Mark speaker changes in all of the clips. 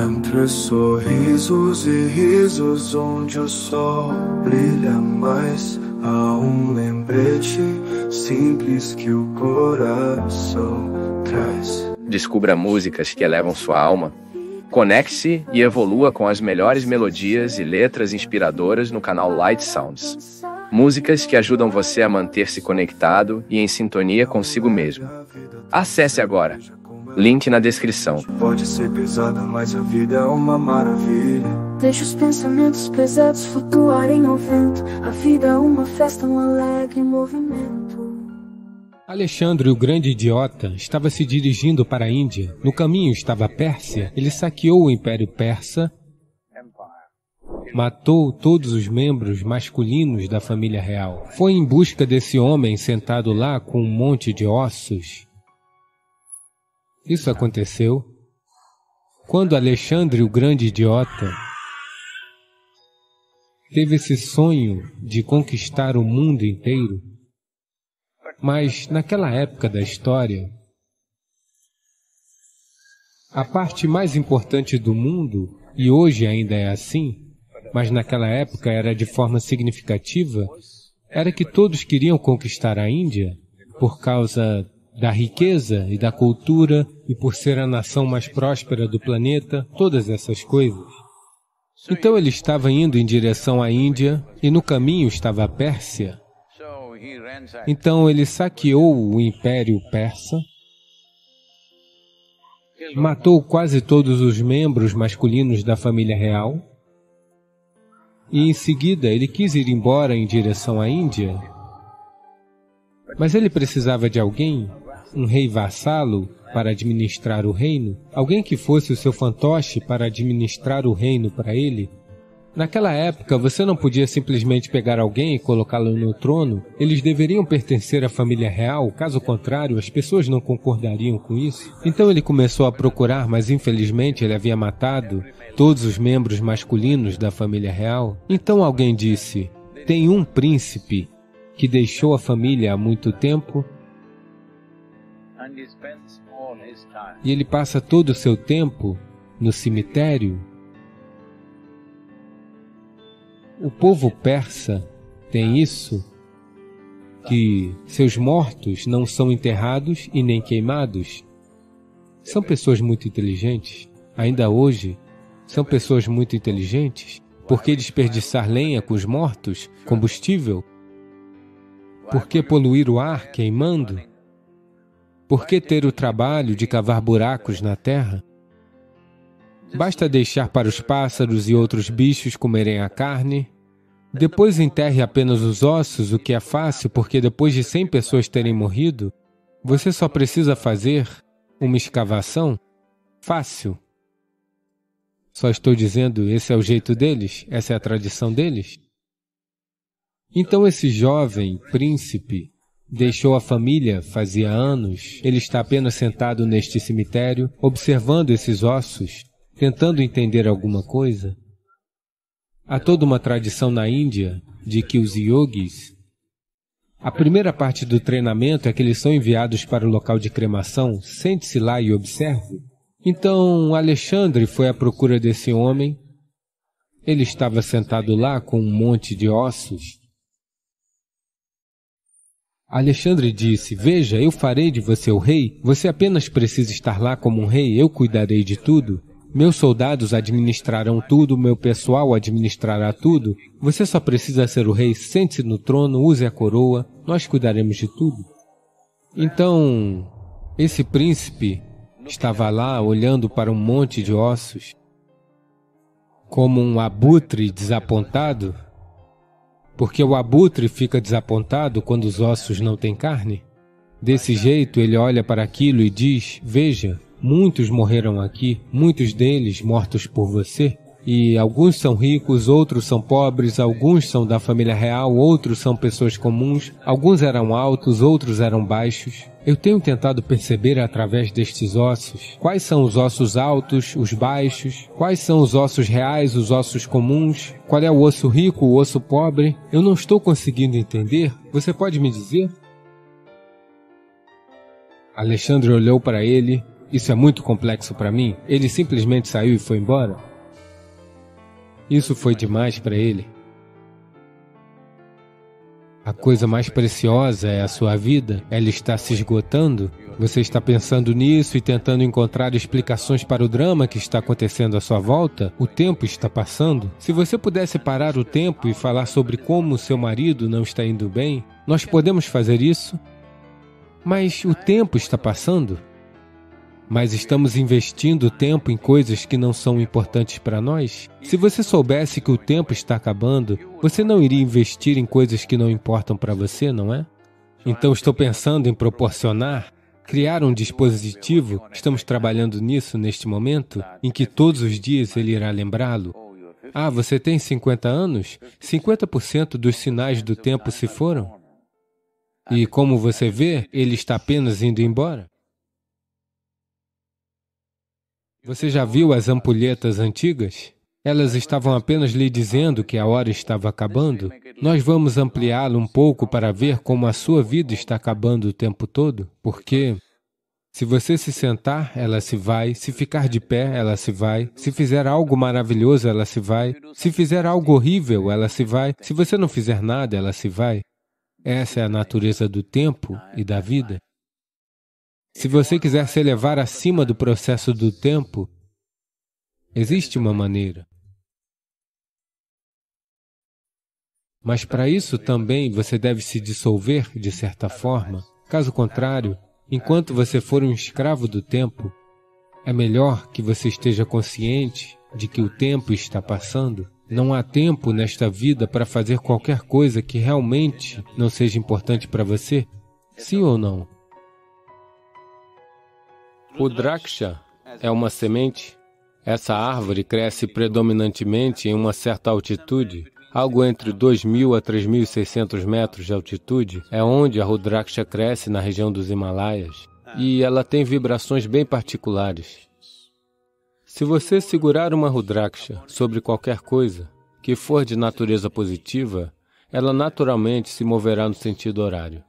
Speaker 1: Entre sorrisos e risos onde o sol brilha mais, há um lembrete simples que o coração traz.
Speaker 2: Descubra músicas que elevam sua alma. Conecte-se e evolua com as melhores melodias e letras inspiradoras no canal Light Sounds. Músicas que ajudam você a manter-se conectado e em sintonia consigo mesmo. Acesse agora. Link na descrição.
Speaker 1: Pode ser pesada, mas a vida é uma maravilha.
Speaker 3: Deixa os pensamentos pesados flutuarem ao vento. A vida é uma festa, um alegre movimento.
Speaker 4: Alexandre, o grande idiota, estava se dirigindo para a Índia. No caminho estava a Pérsia. Ele saqueou o Império Persa, matou todos os membros masculinos da família real. Foi em busca desse homem sentado lá com um monte de ossos. Isso aconteceu quando Alexandre, o grande idiota, teve esse sonho de conquistar o mundo inteiro. Mas, naquela época da história, a parte mais importante do mundo, e hoje ainda é assim, mas naquela época era de forma significativa, era que todos queriam conquistar a Índia por causa da riqueza e da cultura e por ser a nação mais próspera do planeta, todas essas coisas. Então ele estava indo em direção à Índia e no caminho estava a Pérsia. Então ele saqueou o Império Persa, matou quase todos os membros masculinos da família real e em seguida ele quis ir embora em direção à Índia. Mas ele precisava de alguém, um rei vassalo, para administrar o reino, alguém que fosse o seu fantoche para administrar o reino para ele. Naquela época, você não podia simplesmente pegar alguém e colocá-lo no trono. Eles deveriam pertencer à família real, caso contrário, as pessoas não concordariam com isso. Então ele começou a procurar, mas infelizmente ele havia matado todos os membros masculinos da família real. Então alguém disse, tem um príncipe que deixou a família há muito tempo e ele passa todo o seu tempo no cemitério. O povo persa tem isso, que seus mortos não são enterrados e nem queimados. São pessoas muito inteligentes. Ainda hoje, são pessoas muito inteligentes. Por que desperdiçar lenha com os mortos, combustível? Por que poluir o ar queimando? Por que ter o trabalho de cavar buracos na terra? Basta deixar para os pássaros e outros bichos comerem a carne. Depois enterre apenas os ossos, o que é fácil, porque depois de 100 pessoas terem morrido, você só precisa fazer uma escavação. Fácil. Só estou dizendo, esse é o jeito deles, essa é a tradição deles. Então esse jovem príncipe deixou a família fazia anos. Ele está apenas sentado neste cemitério, observando esses ossos, tentando entender alguma coisa. Há toda uma tradição na Índia de que os yogis, a primeira parte do treinamento é que eles são enviados para o local de cremação. Sente-se lá e observe. Então Alexandre foi à procura desse homem. Ele estava sentado lá com um monte de ossos. Alexandre disse, veja, eu farei de você o rei. Você apenas precisa estar lá como um rei. Eu cuidarei de tudo. Meus soldados administrarão tudo, meu pessoal administrará tudo. Você só precisa ser o rei, sente-se no trono, use a coroa, nós cuidaremos de tudo. Então, esse príncipe estava lá olhando para um monte de ossos, como um abutre desapontado, porque o abutre fica desapontado quando os ossos não têm carne. Desse jeito, ele olha para aquilo e diz, veja, muitos morreram aqui, muitos deles mortos por você, e alguns são ricos, outros são pobres, alguns são da família real, outros são pessoas comuns, alguns eram altos, outros eram baixos. Eu tenho tentado perceber através destes ossos, quais são os ossos altos, os baixos, quais são os ossos reais, os ossos comuns, qual é o osso rico, o osso pobre. Eu não estou conseguindo entender, você pode me dizer? Alexandre olhou para ele Isso é muito complexo para mim. Ele simplesmente saiu e foi embora. Isso foi demais para ele. A coisa mais preciosa é a sua vida. Ela está se esgotando. Você está pensando nisso e tentando encontrar explicações para o drama que está acontecendo à sua volta? O tempo está passando. Se você pudesse parar o tempo e falar sobre como seu marido não está indo bem, nós podemos fazer isso? Mas o tempo está passando. Mas estamos investindo tempo em coisas que não são importantes para nós? Se você soubesse que o tempo está acabando, você não iria investir em coisas que não importam para você, não é? Então estou pensando em proporcionar, criar um dispositivo, estamos trabalhando nisso neste momento, em que todos os dias ele irá lembrá-lo. Ah, você tem 50 anos? 50% dos sinais do tempo se foram? E como você vê, ele está apenas indo embora. Você já viu as ampulhetas antigas? Elas estavam apenas lhe dizendo que a hora estava acabando. Nós vamos ampliá-lo um pouco para ver como a sua vida está acabando o tempo todo. Porque se você se sentar, ela se vai. Se ficar de pé, ela se vai. Se fizer algo maravilhoso, ela se vai. Se fizer algo horrível, ela se vai. Se você não fizer nada, ela se vai. Essa é a natureza do tempo e da vida. Se você quiser se elevar acima do processo do tempo, existe uma maneira. Mas para isso também você deve se dissolver de certa forma. Caso contrário, enquanto você for um escravo do tempo, é melhor que você esteja consciente de que o tempo está passando. Não há tempo nesta vida para fazer qualquer coisa que realmente não seja importante para você? Sim ou não? O Draksha é uma semente. Essa árvore cresce predominantemente em uma certa altitude, algo entre 2.000 a 3.600 metros de altitude, é onde a Rudraksha cresce na região dos Himalaias, e ela tem vibrações bem particulares. Se você segurar uma Rudraksha sobre qualquer coisa que for de natureza positiva, ela naturalmente se moverá no sentido horário.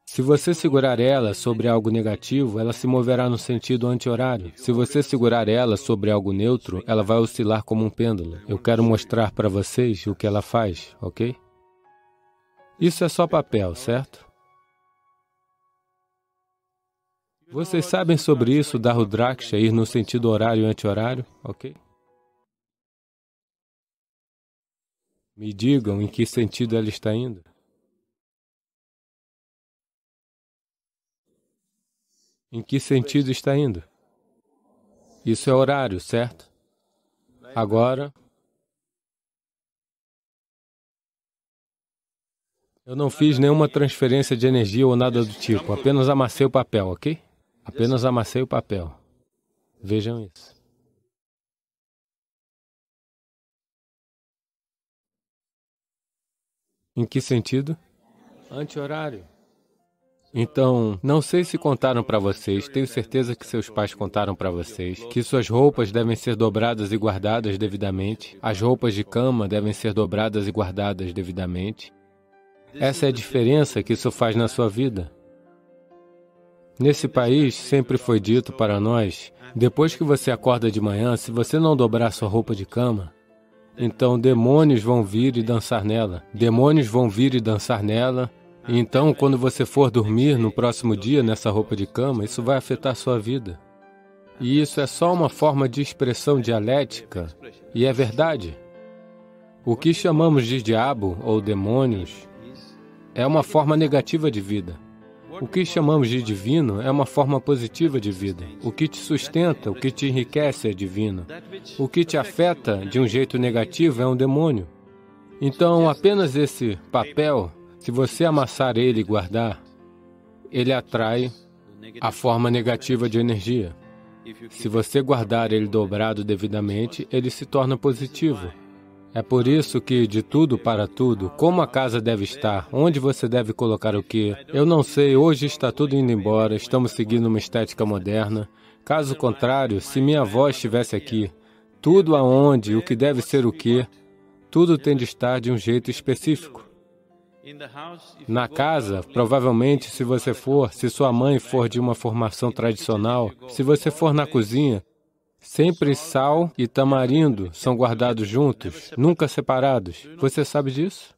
Speaker 4: Se você segurar ela sobre algo negativo, ela se moverá no sentido anti-horário. Se você segurar ela sobre algo neutro, ela vai oscilar como um pêndulo. Eu quero mostrar para vocês o que ela faz, ok? Isso é só papel, certo? Vocês sabem sobre isso da Rudraksha ir no sentido horário e anti-horário, ok? Me digam em que sentido ela está indo. Em que sentido está indo? Isso é horário, certo? Agora, eu não fiz nenhuma transferência de energia ou nada do tipo, apenas amassei o papel, ok? Apenas amassei o papel. Vejam isso. Em que sentido? Anti-horário. Então, não sei se contaram para vocês, tenho certeza que seus pais contaram para vocês, que suas roupas devem ser dobradas e guardadas devidamente, as roupas de cama devem ser dobradas e guardadas devidamente. Essa é a diferença que isso faz na sua vida. Nesse país, sempre foi dito para nós, depois que você acorda de manhã, se você não dobrar sua roupa de cama, então demônios vão vir e dançar nela. Demônios vão vir e dançar nela. E então, quando você for dormir no próximo dia nessa roupa de cama, isso vai afetar sua vida. E isso é só uma forma de expressão dialética, e é verdade. O que chamamos de diabo ou demônios é uma forma negativa de vida. O que chamamos de divino é uma forma positiva de vida. O que te sustenta, o que te enriquece é divino. O que te afeta de um jeito negativo é um demônio. Então, apenas esse papel, se você amassar ele e guardar, ele atrai a forma negativa de energia. Se você guardar ele dobrado devidamente, ele se torna positivo. É por isso que, de tudo para tudo, como a casa deve estar, onde você deve colocar o quê, eu não sei, hoje está tudo indo embora, estamos seguindo uma estética moderna. Caso contrário, se minha avó estivesse aqui, tudo aonde, o que deve ser o quê, tudo tem de estar de um jeito específico. Na casa, provavelmente, se sua mãe for de uma formação tradicional, se você for na cozinha, sempre sal e tamarindo são guardados juntos, nunca separados. Você sabe disso?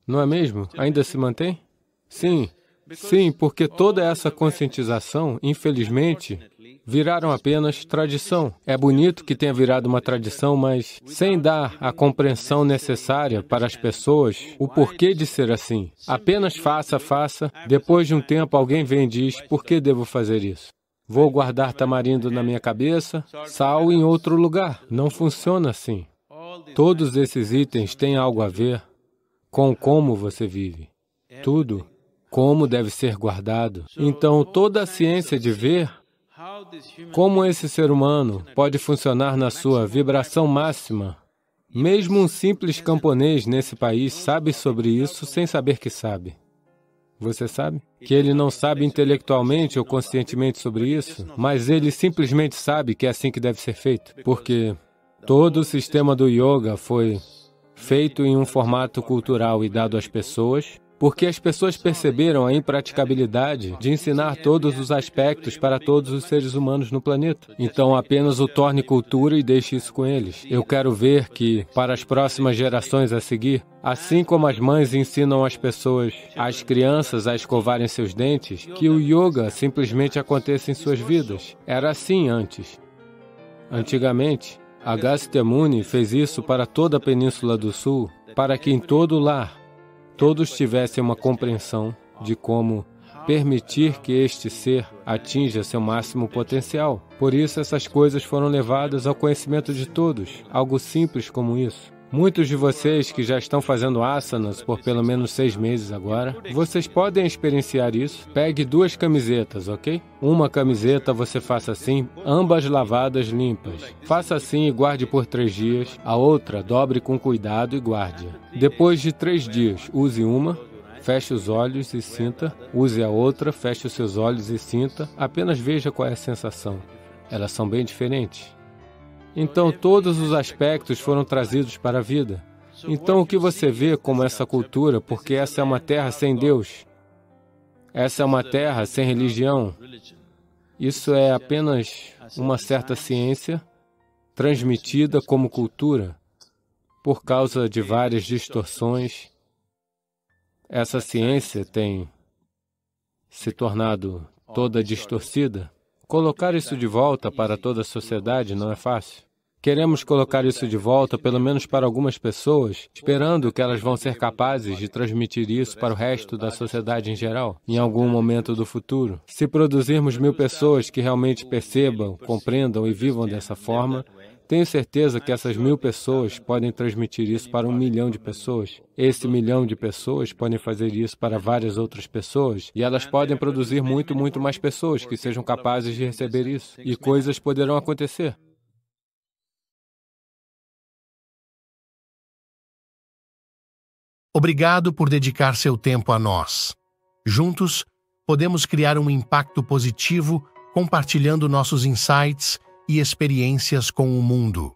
Speaker 4: Não é mesmo? Ainda se mantém? Sim. Sim, porque toda essa conscientização, infelizmente, viraram apenas tradição. É bonito que tenha virado uma tradição, mas sem dar a compreensão necessária para as pessoas o porquê de ser assim. Apenas faça, faça. Depois de um tempo, alguém vem e diz, por que devo fazer isso? Vou guardar tamarindo na minha cabeça, sal em outro lugar. Não funciona assim. Todos esses itens têm algo a ver com como você vive. Tudo como deve ser guardado. Então, toda a ciência de ver como esse ser humano pode funcionar na sua vibração máxima. Mesmo um simples camponês nesse país sabe sobre isso sem saber que sabe. Você sabe? Que ele não sabe intelectualmente ou conscientemente sobre isso, mas ele simplesmente sabe que é assim que deve ser feito, porque todo o sistema do yoga foi feito em um formato cultural e dado às pessoas, porque as pessoas perceberam a impraticabilidade de ensinar todos os aspectos para todos os seres humanos no planeta. Então, apenas o torne cultura e deixe isso com eles. Eu quero ver que, para as próximas gerações a seguir, assim como as mães ensinam as pessoas, as crianças a escovarem seus dentes, que o yoga simplesmente aconteça em suas vidas. Era assim antes. Antigamente, Agastya Muni fez isso para toda a Península do Sul, para que em todo lar, todos tivessem uma compreensão de como permitir que este ser atinja seu máximo potencial. Por isso, essas coisas foram levadas ao conhecimento de todos, algo simples como isso. Muitos de vocês que já estão fazendo asanas por pelo menos 6 meses agora, vocês podem experienciar isso. Pegue 2 camisetas, ok? Uma camiseta você faça assim, ambas lavadas limpas. Faça assim e guarde por 3 dias. A outra, dobre com cuidado e guarde. Depois de 3 dias, use uma, feche os olhos e sinta. Use a outra, feche os seus olhos e sinta. Apenas veja qual é a sensação. Elas são bem diferentes. Então, todos os aspectos foram trazidos para a vida. Então, o que você vê como essa cultura, porque essa é uma terra sem Deus, essa é uma terra sem religião, isso é apenas uma certa ciência transmitida como cultura por causa de várias distorções. Essa ciência tem se tornado toda distorcida. Colocar isso de volta para toda a sociedade não é fácil. Queremos colocar isso de volta, pelo menos para algumas pessoas, esperando que elas vão ser capazes de transmitir isso para o resto da sociedade em geral, em algum momento do futuro. Se produzirmos 1000 pessoas que realmente percebam, compreendam e vivam dessa forma, tenho certeza que essas 1000 pessoas podem transmitir isso para 1 milhão de pessoas. Esse 1 milhão de pessoas podem fazer isso para várias outras pessoas, e elas podem produzir muito mais pessoas que sejam capazes de receber isso. E coisas poderão acontecer.
Speaker 5: Obrigado por dedicar seu tempo a nós. Juntos, podemos criar um impacto positivo compartilhando nossos insights e experiências com o mundo.